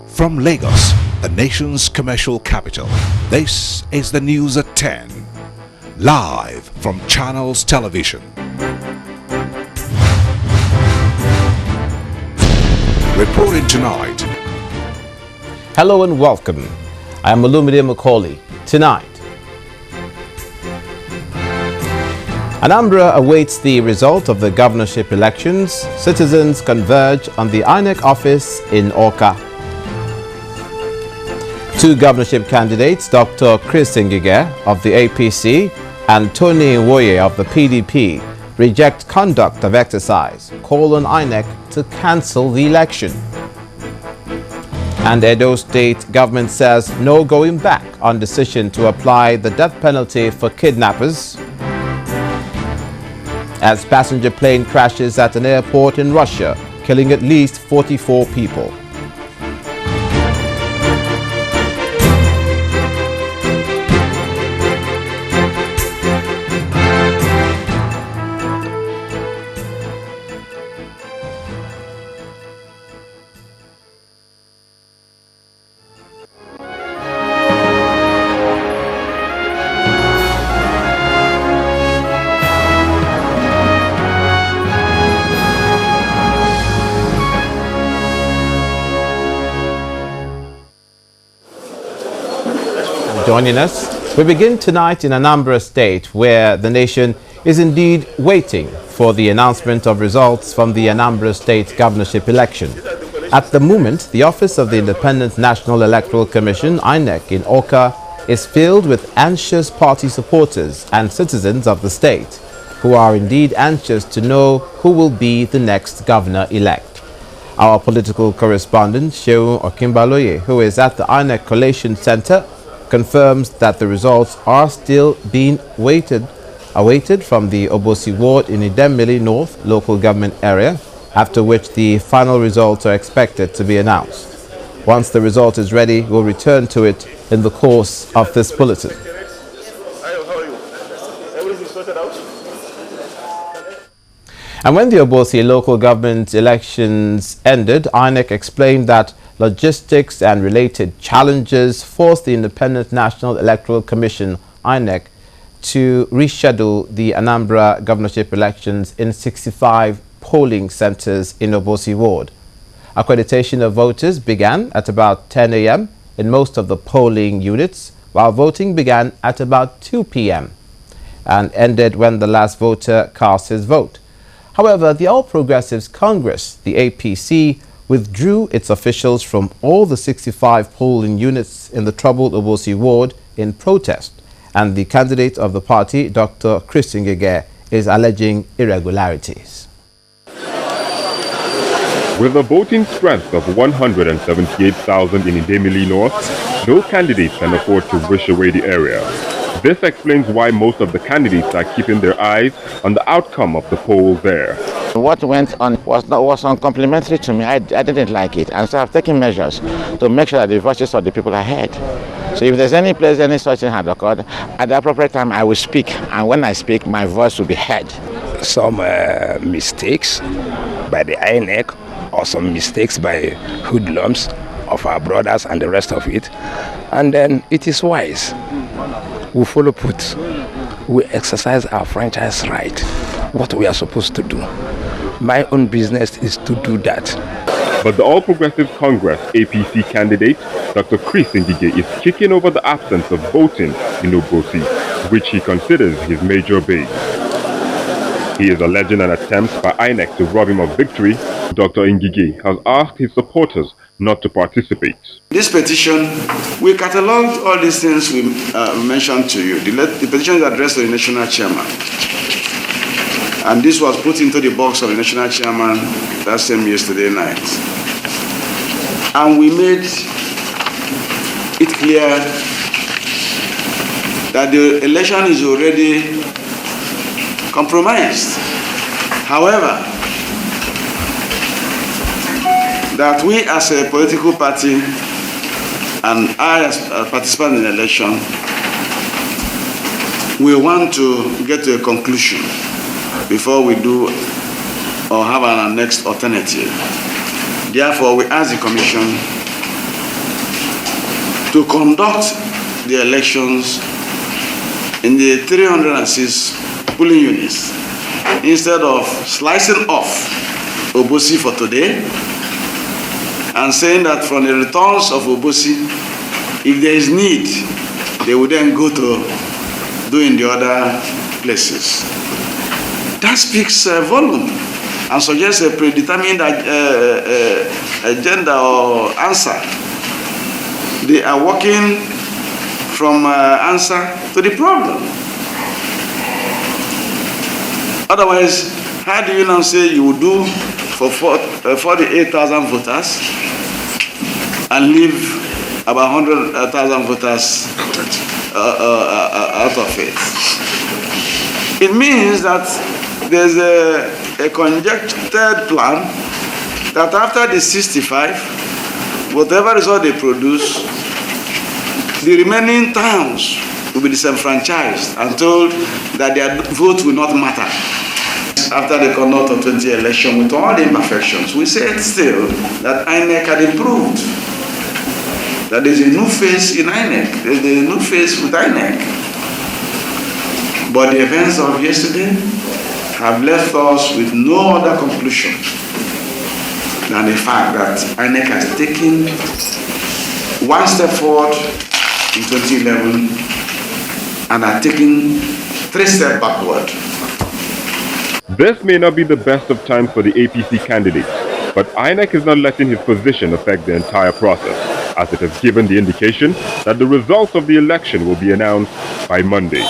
From Lagos, the nation's commercial capital, this is the news at 10. Live from Channels Television. Reporting tonight. Hello and welcome. I am Olumide Macaulay. Tonight, Anambra awaits the result of the governorship elections. Citizens converge on the INEC office in Awka. Two governorship candidates, Dr. Chris Ngige of the APC and Tony Nwoye of the PDP, reject conduct of exercise, call on INEC to cancel the election. And Edo State government says no going back on decision to apply the death penalty for kidnappers. As passenger plane crashes at an airport in Russia, killing at least 44 people. Joining us, we begin tonight in Anambra State, where the nation is indeed waiting for the announcement of results from the Anambra State governorship election. At the moment, the office of the Independent National Electoral Commission, INEC, in Awka is filled with anxious party supporters and citizens of the state, who are indeed anxious to know who will be the next governor-elect. Our political correspondent, Shehu Okimbaloye, who is at the INEC Collation Center, confirms that the results are still being awaited from the Obosi ward in Idemili North local government area, after which the final results are expected to be announced. Once the result is ready, we'll return to it in the course of this bulletin. And when the Obosi local government elections ended, INEC explained that logistics and related challenges forced the Independent National Electoral Commission, INEC, to reschedule the Anambra governorship elections in 65 polling centers in Obosi ward. Accreditation of voters began at about 10 a.m. in most of the polling units, while voting began at about 2 p.m. and ended when the last voter cast his vote. However, the All Progressives Congress, the APC, withdrew its officials from all the 65 polling units in the troubled Obosi ward in protest, and the candidate of the party, Dr. Chris Ngige, is alleging irregularities. With a voting strength of 178,000 in Idemili North, no candidate can afford to wish away the area. This explains why most of the candidates are keeping their eyes on the outcome of the polls there. What went on was uncomplimentary to me. I didn't like it, and so I've taken measures to make sure that the voices of the people are heard. So if there's any place any such thing had occurred, at the appropriate time I will speak, and when I speak, my voice will be heard. Some mistakes by the INEC or some mistakes by hoodlums of our brothers and the rest of it, and then it is wise. We follow put. We exercise our franchise right, what we are supposed to do. My own business is to do that. But the All Progressives Congress APC candidate, Dr. Chris Ngige, is kicking over the absence of voting in Obosi, which he considers his major base. He is alleging an attempt by INEC to rob him of victory. Dr. Ngige has asked his supporters not to participate. This petition, we catalogued all these things we mentioned to you. The petition is addressed to the national chairman. And this was put into the box of the national chairman that same yesterday night. And we made it clear that the election is already compromised. However, that we as a political party and I as a participant in the election, we want to get to a conclusion before we do or have an next alternative. Therefore, we ask the Commission to conduct the elections in the 306 polling units instead of slicing off Obosi for today and saying that from the returns of Obosi, if there is need, they will then go to doing the other places. That speaks volume and suggests a predetermined agenda or answer. They are working from answer to the problem. Otherwise, how do you now say you will do for 48,000 voters and leave about 100,000 voters out of it? It means that there's a conjectured plan that after the 65, whatever result they produce, the remaining towns will be disenfranchised and told that their vote will not matter. After the conduct of 20 election with all the imperfections, we said still that INEC had improved. That there's a new face in INEC, there's a new face with INEC. But the events of yesterday have left us with no other conclusion than the fact that INEC has taken one step forward in 2011 and are taking 3 steps backward. This may not be the best of times for the APC candidate, but INEC is not letting his position affect the entire process, as it has given the indication that the results of the election will be announced by Monday.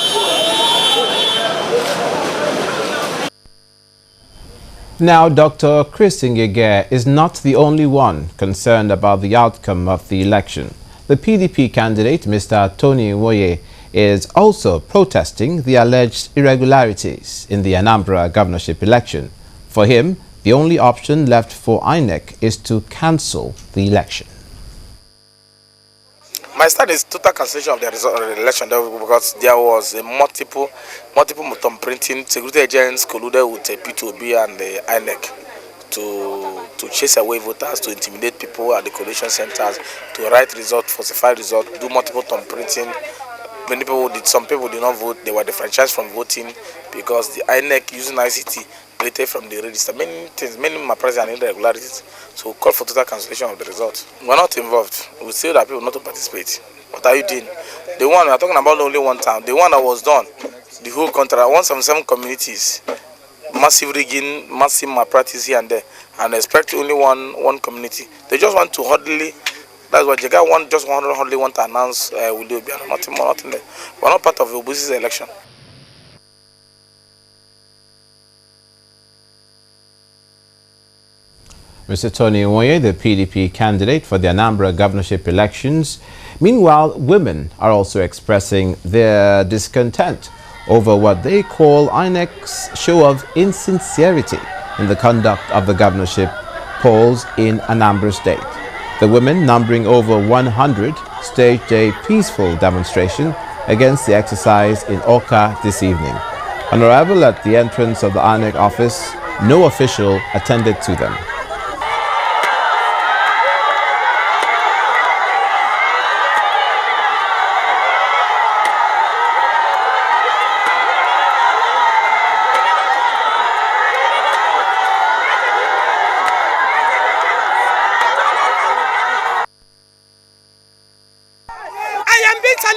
Now, Dr. Chris Ngige is not the only one concerned about the outcome of the election. The PDP candidate, Mr. Tony Nwoye, is also protesting the alleged irregularities in the Anambra governorship election. For him, the only option left for INEC is to cancel the election. My stand is total cancellation of the result of the election because there was a multiple thumb printing. Security agents colluded with P2B and the INEC to chase away voters, to intimidate people at the collation centers, to write results, falsify results, do multiple thumb printing. Some people did not vote. They were defranchised from voting because the INEC using ICT deleted from the register. Many things, many malpractices and irregularities. So we call for total cancellation of the results. We're not involved. We say that people not to participate. What are you doing? The one we're talking about only one town. The one that was done, the whole country, 177 communities, massive rigging, massive malpractice here and there, and expect only one community. They just want to hardly. That's what Jega want. Just hardly want to announce. Will do nothing more, nothing less. We're not part of the Obusi's election. Mr. Tony Nwoye, the PDP candidate for the Anambra governorship elections. Meanwhile, women are also expressing their discontent over what they call INEC's show of insincerity in the conduct of the governorship polls in Anambra State. The women, numbering over 100, staged a peaceful demonstration against the exercise in Awka this evening. On arrival at the entrance of the INEC office, no official attended to them.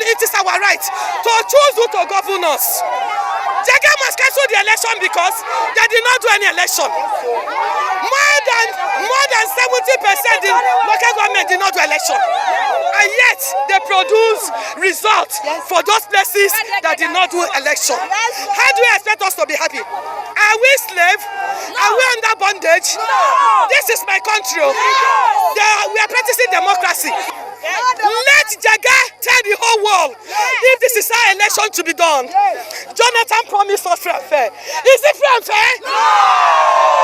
It is our right to choose who to govern us. Jega must cancel the election because they did not do any election. More than 70% in local government did not do election. And yet they produce results for those places that did not do election. How do you expect us to be happy? Are we slaves? Are we under bondage? This is my country. We are practicing democracy. Let Jaga tell the whole world if this is how election to be done. Jonathan promised us fair and fair. Is it fair and fair? No!